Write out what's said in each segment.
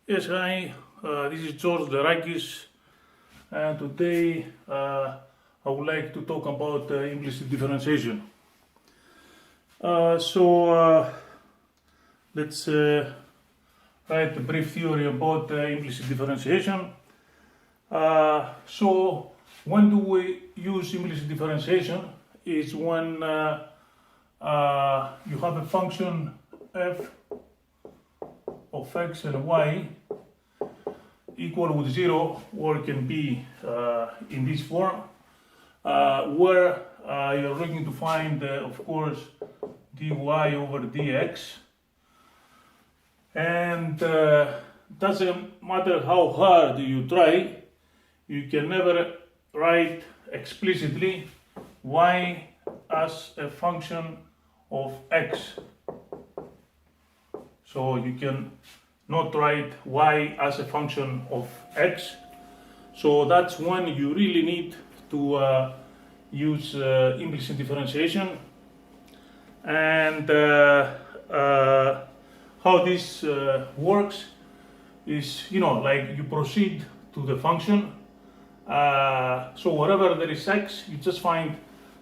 Yes, hi, this is George Lerakis, and today I would like to talk about implicit differentiation. Let's write a brief theory about implicit differentiation. When do we use implicit differentiation? Is when you have a function f of x and y equal with 0, or it can be in this form, where you're looking to find, of course, dy over dx, and doesn't matter how hard you try, you can never write explicitly y as a function of x. So you can not write y as a function of x. So that's when you really need to use implicit differentiation. And how this works is, like you proceed to the function. So wherever there is x, you just find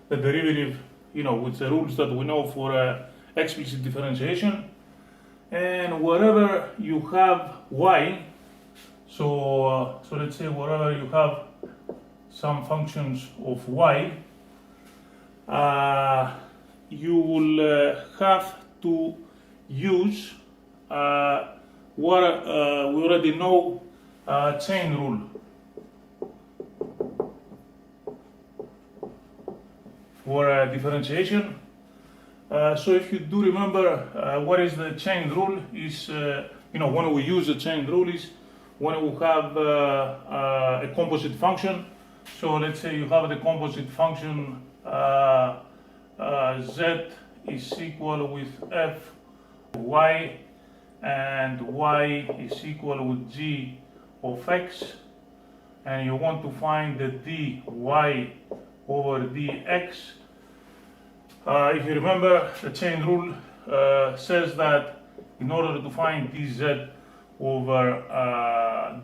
the derivative, with the rules that we know for explicit differentiation. And wherever you have y, so let's say wherever you have some functions of y, you will have to use what we already know, chain rule. For differentiation. So if you do remember, what is the chain rule is, when we use the chain rule is when we have a composite function. So let's say you have the composite function z is equal with f of y, and y is equal with g of x, and you want to find the dy over dx. If you remember, the chain rule says that in order to find dz over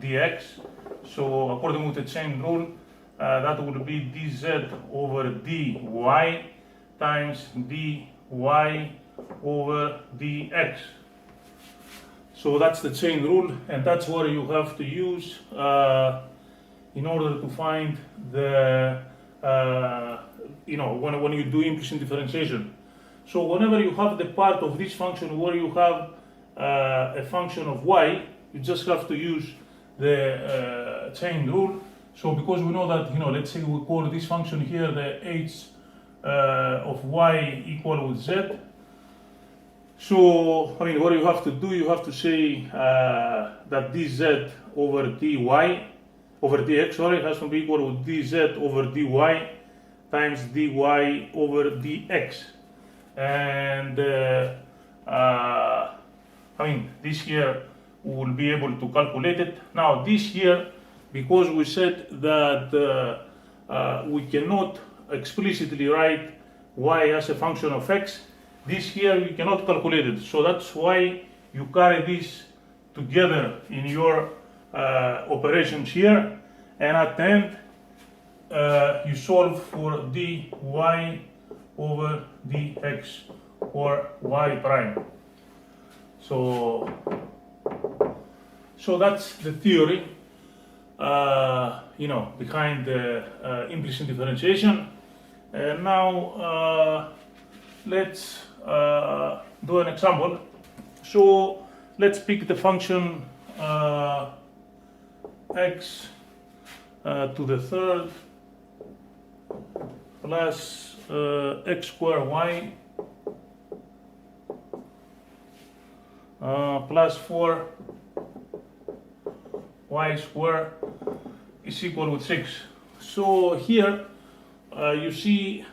dx, so according to the chain rule, that would be dz over dy times dy over dx. So that's the chain rule, and that's what you have to use in order to find the when you do implicit differentiation. So whenever you have the part of this function where you have a function of y, you just have to use the chain rule. So because we know that, let's say we call this function here the h of y equal with z. So, what you have to do, you have to say that dz over dx, has to be equal with dz over dy times dy over dx. And this here we will be able to calculate it. Now this here, because we said that we cannot explicitly write y as a function of x, this here you cannot calculate it. So that's why you carry this together in your operations here, and at the end you solve for dy over dx or y prime. So that's the theory behind the implicit differentiation. And now let's do an example. So let's pick the function x to the third plus x squared y plus 4 y squared is equal with 6. So here you see,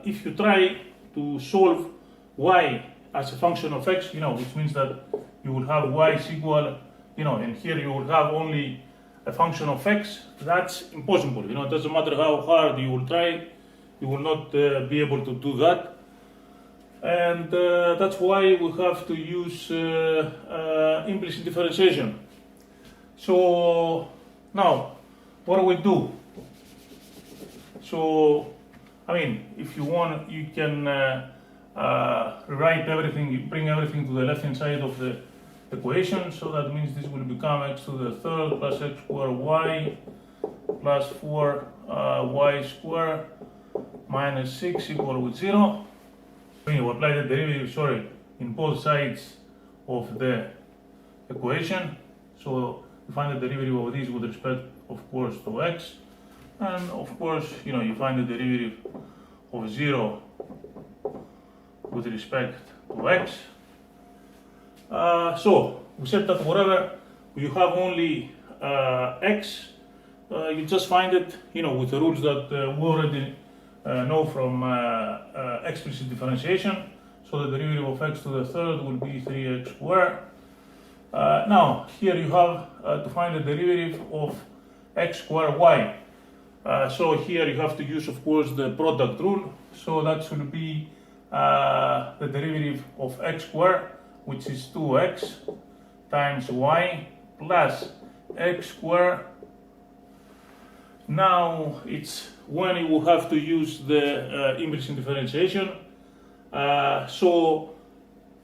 if you try to solve y as a function of x, which means that you will have y is equal, and here you will have only a function of x, that's impossible. It doesn't matter how hard you will try, you will not be able to do that. And that's why we have to use implicit differentiation. So now, what do we do? So, I mean, if you want, you can write everything, bring everything to the left-hand side of the equation. So that means this will become x to the third plus x squared y plus 4 y squared minus 6 equal with 0. When you apply the derivative, in both sides of the equation, so you find the derivative of this with respect, of course, to x, and of course, you find the derivative of 0 with respect to x. So we said that wherever you have only x, you just find it, with the rules that we already know from explicit differentiation. So the derivative of x to the third will be 3x squared. Now, here you have to find the derivative of x squared y. So here you have to use, of course, the product rule. So that should be the derivative of x squared, which is 2x times y plus x squared. Now it's when you will have to use the implicit differentiation. So,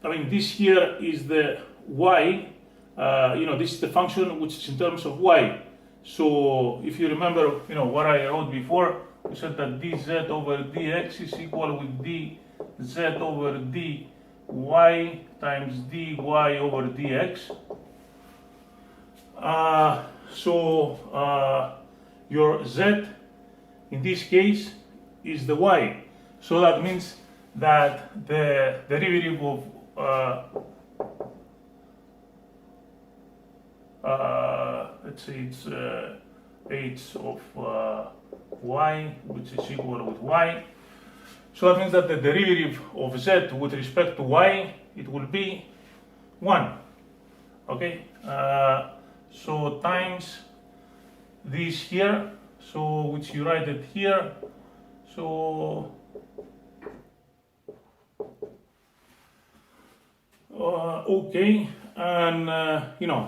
I mean, this here is the y. This is the function which is in terms of y. So if you remember, what I wrote before, we said that dz over dx is equal with dz over dy times dy over dx. Your z in this case is the y. So that means that the derivative of let's say it's h of y, which is equal with y. So that means that the derivative of z with respect to y, it will be 1. Okay? So times this here, so which you write it here. So okay, and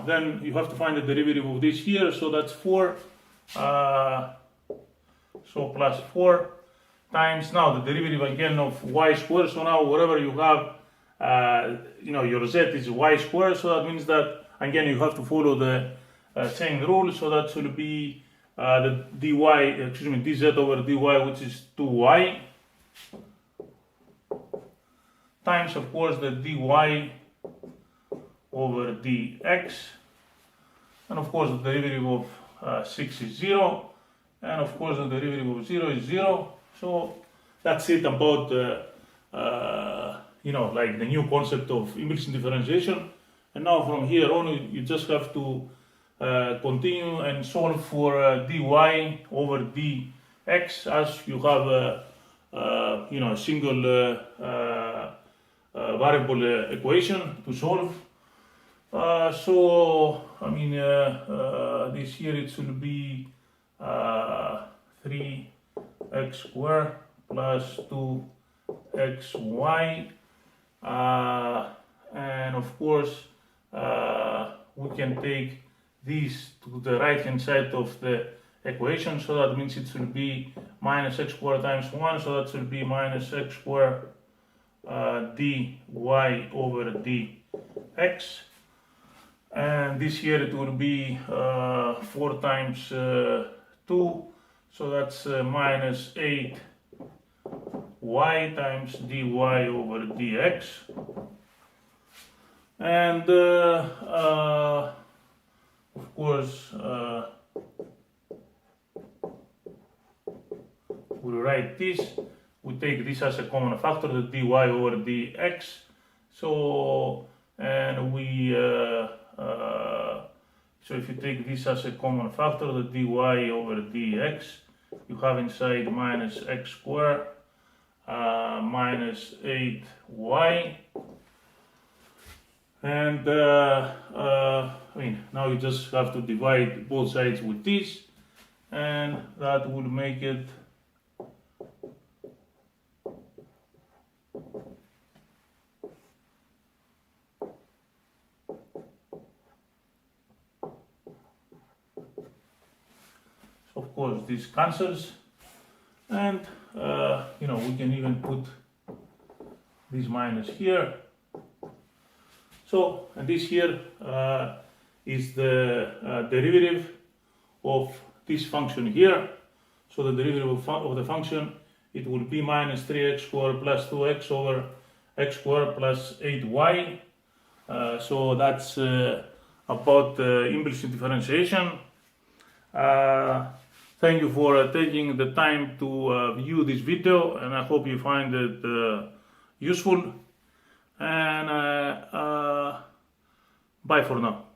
then you have to find the derivative of this here. So that's 4. So plus 4 times now the derivative again of y squared. So now wherever you have, your z is y squared. So that means that again you have to follow the chain rule. So that should be the dz over dy, which is 2y, times, of course, the dy over dx, and of course the derivative of 6 is 0, and of course the derivative of 0 is 0. So that's it about like the new concept of implicit differentiation. And now from here on you just have to continue and solve for dy over dx, as you have a single variable equation to solve. So I mean this here it should be 3x squared plus 2xy, and of course we can take this to the right hand side of the equation. So that means it should be minus x squared times 1, so that should be minus x squared dy over dx. And this here it will be 4 times 2, so that's minus 8y times dy over dx. And of course we'll write this, we take this as a common factor, the dy over dx. So, and we so if you take this as a common factor, the dy over dx, you have inside minus x squared minus 8y. And now you just have to divide both sides with this, and that would make it course this cancels, and we can even put this minus here. So, and this here is the derivative of this function here. So the derivative of the function, it would be minus 3x squared plus 2x over x squared plus 8y. So that's about implicit differentiation. Thank you for taking the time to view this video, and I hope you find it useful. And bye for now.